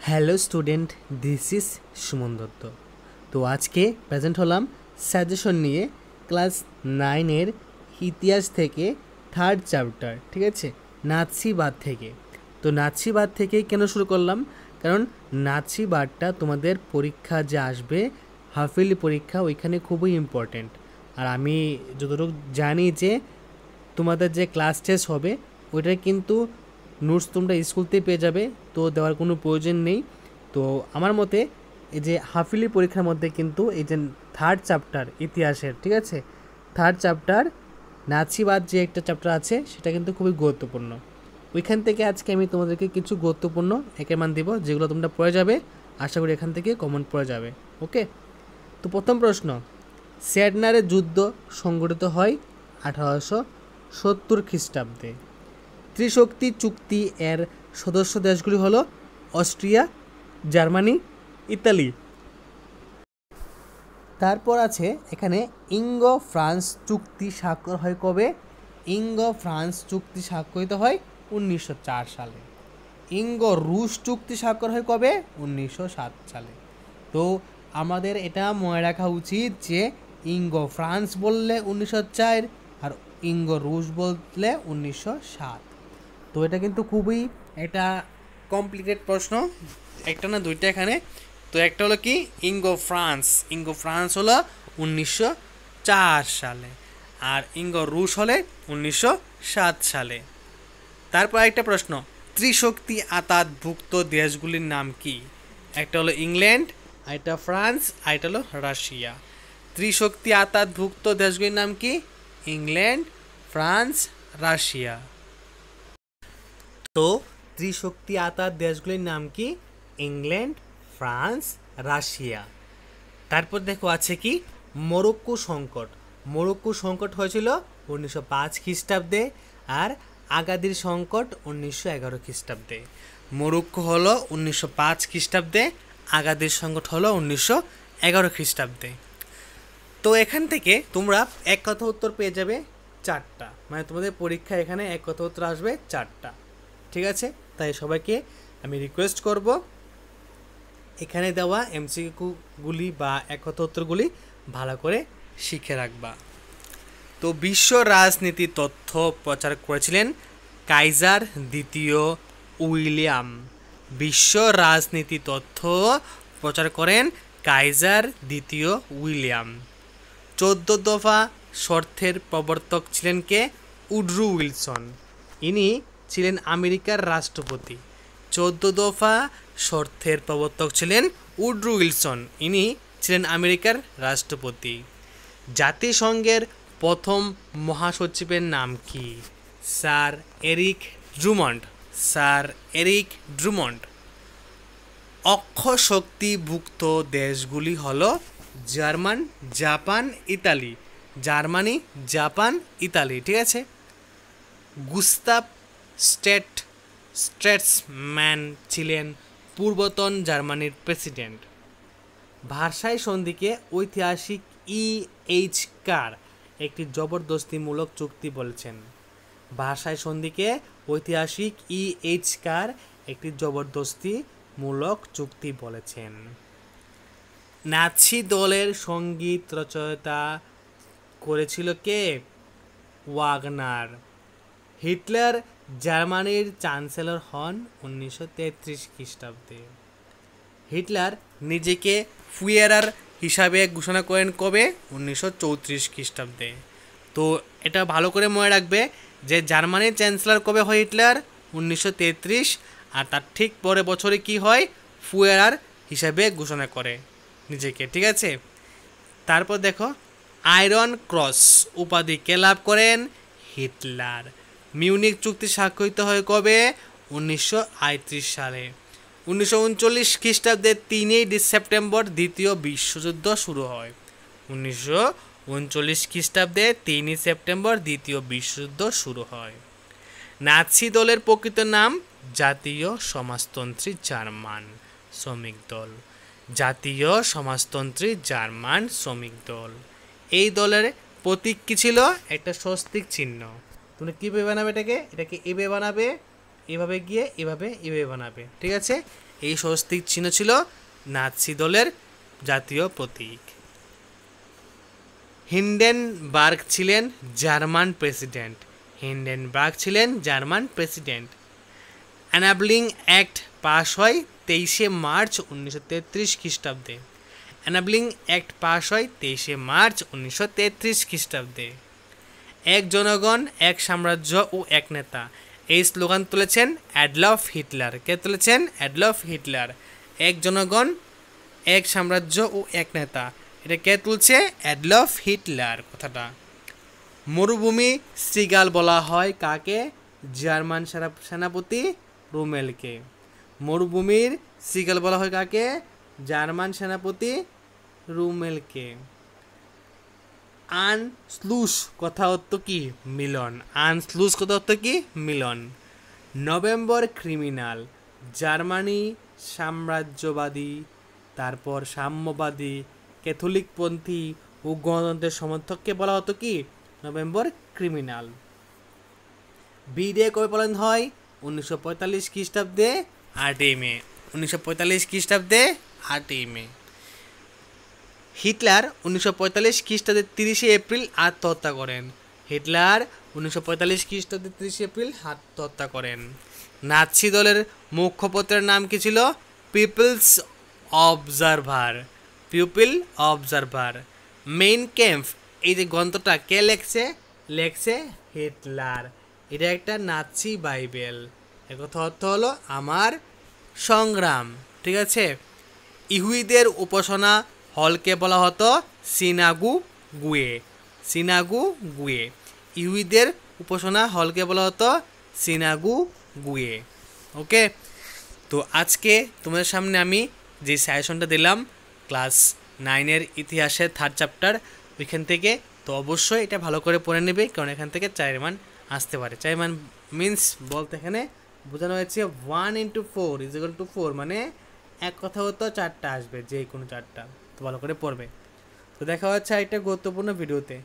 Hello student, this is Suman Dutta. তো আজকে present হলাম সাজেশন নিয়ে ক্লাস 9-এর ইতিহাস থেকে থার্ড চ্যাপ্টার, ঠিক আছে, নাৎসিবাদ থেকে। তো নাৎসিবাদ থেকে কেন শুরু করলাম? কারণ নাৎসিবাদটা তোমাদের পরীক্ষা যে আসবে, হাফিলি পরীক্ষা, ওইখানে খুবই ইম্পর্টেন্ট। আর আমি যতটুকু জানি যে তোমাদের যে ক্লাস টেস্ট হবে ওইটা কিন্তু নোটস তোমরা স্কুলতে পেয়ে যাবে, তো দেওয়ার কোনো প্রয়োজন নেই। তো আমার মতে এই যে হাফিলি পরীক্ষার মধ্যে কিন্তু এই যে থার্ড চ্যাপ্টার ইতিহাসের, ঠিক আছে, থার্ড চ্যাপ্টার নাৎসিবাদ যে একটা চ্যাপ্টার আছে সেটা কিন্তু খুবই গুরুত্বপূর্ণ। ওইখান থেকে আজকে আমি তোমাদেরকে কিছু গুরুত্বপূর্ণ একের মান দেবো, যেগুলো তোমরা পড়ে যাবে, আশা করি এখান থেকে কমন পড়ে যাবে। ওকে, তো প্রথম প্রশ্ন, স্যাডনারের যুদ্ধ সংঘটিত হয় 1870 খ্রিস্টাব্দে। ত্রিশক্তি চুক্তি এর সদস্য দেশগুলি হলো অস্ট্রিয়া, জার্মানি, ইতালি। তারপর আছে এখানে ইঙ্গো ফ্রান্স চুক্তি স্বাক্ষর হয় কবে? ইঙ্গো ফ্রান্স চুক্তি স্বাক্ষরিত হয় 1904 সালে। ইঙ্গো রুশ চুক্তি স্বাক্ষর হয় কবে? 1907 সালে। তো আমাদের এটা মনে রাখা উচিত যে ইঙ্গো ফ্রান্স বললে 1904 আর ইঙ্গো রুশ বললে 1907। তো এটা কিন্তু খুবই একটা কমপ্লিকেটেড প্রশ্ন, একটা না দুইটা এখানে। তো একটা হলো কি, ইঙ্গো ফ্রান্স হলো 1904 সালে, আর ইঙ্গো রুশ হলে 1907 সালে। তারপর একটা প্রশ্ন, ত্রিশক্তি আতাতভুক্ত দেশগুলির নাম কি? একটা হলো ইংল্যান্ড, আরেকটা ফ্রান্স, আরেকটা হলো রাশিয়া। ত্রিশক্তি আতাতভুক্ত দেশগুলির নাম কি? England, France, Russia. তো ত্রিশক্তি আতাত দেশগুলির নাম কি? England, France, Russia. তারপর দেখো আছে কি, মরক্কো সংকট হয়েছিল 1905 খ্রিস্টাব্দে, আর আগাদির সংকট 1911 খ্রিস্টাব্দে। মরক্কো হলো 1905 খ্রিস্টাব্দে, আগাদির সংকট হলো 1911 খ্রিস্টাব্দে। তো এখান থেকে তোমরা এক কথা উত্তর পেয়ে যাবে 4টা, মানে তোমাদের পরীক্ষা এখানে এক কথা উত্তর আসবে 4টা, ঠিক আছে? তাই সবাইকে আমি রিকোয়েস্ট করব এখানে দেওয়া এমসিকিউগুলি বা এক কথা উত্তরগুলি ভালো করে শিখে রাখবা। তো বিশ্ব রাজনীতি তথ্য প্রচার করেছিলেন কাইজার দ্বিতীয় উইলিয়াম। বিশ্ব রাজনীতি তথ্য প্রচার করেন কাইজার দ্বিতীয় উইলিয়াম। 14 দফা শর্তের প্রবর্তক ছিলেন কে? Woodrow Wilson. ইনি ছিলেন আমেরিকার রাষ্ট্রপতি। 14 দফা শর্তের প্রবর্তক ছিলেন উড্রু উইলসন, ইনি ছিলেন আমেরিকার রাষ্ট্রপতি। জাতিসংঘের প্রথম মহাসচিবের নাম কি? Sir Eric Drummond. অক্ষশক্তিভুক্ত দেশগুলি হলো জার্মানি, জাপান, ইতালি, ঠিক আছে? গুস্তাভ স্ট্রেটসম্যান ছিলেন পূর্বতন জার্মানির প্রেসিডেন্ট। ভার্সাই সন্ধিকে ঐতিহাসিক E.H. কার একটি জবরদস্তিমূলক চুক্তি বলছেন? ভার্সাই সন্ধিকে ঐতিহাসিক E.H. কার একটি জবরদস্তিমূলক চুক্তি বলেছেন। নাৎসি দলের সঙ্গীত রচয়িতা করেছিল কে? ওয়াগনার। হিটলার জার্মানির চ্যান্সেলর হন 1933 খ্রিস্টাব্দে। হিটলার নিজেকে ফুয়েরার হিসাবে ঘোষণা করেন কবে? 1934 খ্রিস্টাব্দে। তো এটা ভালো করে মনে রাখবে যে জার্মানির চ্যান্সেলর কবে হয়? হিটলার 1933, আর তার ঠিক পরে বছরে কি হয়? ফুয়েরার হিসাবে ঘোষণা করে নিজেকে, ঠিক আছে? তারপর দেখো, আয়রন ক্রস উপাধি কে লাভ করেন? হিটলার। মিউনিক চুক্তি স্বাক্ষরিত হয় কবে? 1938 সালে। 1939 খ্রিস্টাব্দে 3 সেপ্টেম্বর দ্বিতীয় বিশ্বযুদ্ধ শুরু হয়। 1939 খ্রিস্টাব্দে 3 সেপ্টেম্বর দ্বিতীয় বিশ্বযুদ্ধ শুরু হয়। নাৎসি দলের প্রকৃত নাম জাতীয় সমাজতন্ত্রী জার্মান শ্রমিক দল। জাতীয় সমাজতন্ত্রী জার্মান শ্রমিক দল। এই দলের প্রতীক কি ছিল? একটা স্বস্তিক চিহ্ন। তুমি কীভাবে বানাবে এটাকে? এভাবে বানাবে, এভাবে গিয়ে এভাবে বানাবে, ঠিক আছে। এই স্বস্তিক চিহ্ন ছিল নাৎসি দলের জাতীয় প্রতীক। হিন্ডেনবার্গ ছিলেন জার্মান প্রেসিডেন্ট। অ্যানাবলিং অ্যাক্ট পাশ হয় 23শে মার্চ 1933 খ্রিস্টাব্দে। এক জনগণ, এক সাম্রাজ্য ও এক নেতা, এই স্লোগান তুলেছেন অ্যাডলফ হিটলার। কে তুলেছেন? Adolf Hitler. এক জনগণ, এক সাম্রাজ্য ও এক নেতা, এটা কে তুলছে? অ্যাডলফ হিটলার কথাটা। মরুভূমি শ্রীগাল বলা হয় কাকে? জার্মান সেনাপতি রুমেলকে। মরুভূমির শ্রীগাল বলা হয় কাকে? জার্মান সেনাপতি রুমেলকে। আনস্লুস কথা অর্থ কি? মিলন। আনস্লুস কথা অর্থ কি? মিলন। নভেম্বর ক্রিমিনাল, জার্মানি সাম্রাজ্যবাদী, তারপর সাম্যবাদী, ক্যাথলিকপন্থী ও গণতন্ত্রের সমর্থককে বলা হতো কি? November criminal. বি ডে কবে পালন হয়? 1945 খ্রিস্টাব্দে 8ই মে। 1945 খ্রিস্টাব্দে 8ই মে। হিটলার 1945 খ্রিস্টাব্দে 30শে এপ্রিল আত্মহত্যা করেন। হিটলার 1945 খ্রিস্টাব্দে 30শে এপ্রিল আত্মহত্যা করেন। নাৎসি দলের মুখপত্রের নাম কি ছিল? People's observer. মেইন ক্যাম্প, এই যে গ্রন্থটা কে লেখছে হিটলার। এটা একটা নাৎসি বাইবেল। এর কথা অর্থ হলো আমার সংগ্রাম, ঠিক আছে। ইহুদিদের উপাসনা হলকে বলা হতো সিনাগুগুয়ে। ইহুদিদের উপাসনা হলকে বলা হতো সিনাগুগুয়ে। ওকে, তো আজকে তোমাদের সামনে আমি যে সাজেশনটা দিলাম ক্লাস 9-এর ইতিহাসের 3rd চ্যাপ্টার, ওইখান থেকে, তো অবশ্যই এটা ভালো করে পড়ে নেবে, কারণ এখান থেকে 4 মান আসতে পারে। 4 মান মিন্স বলতে এখানে বোঝানো হয়েছে 1 × 4 = 4, মানে এক কথা হতো 4টা আসবে, যে কোনো 4টা। তো ভালো করে পড়বে। তো দেখা হচ্ছে একটা গুরুত্বপূর্ণ ভিডিওতে।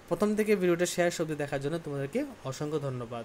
প্রথম থেকে ভিডিওটা শেয়ার অবধি দেখার জন্য তোমাদেরকে অসংখ্য ধন্যবাদ।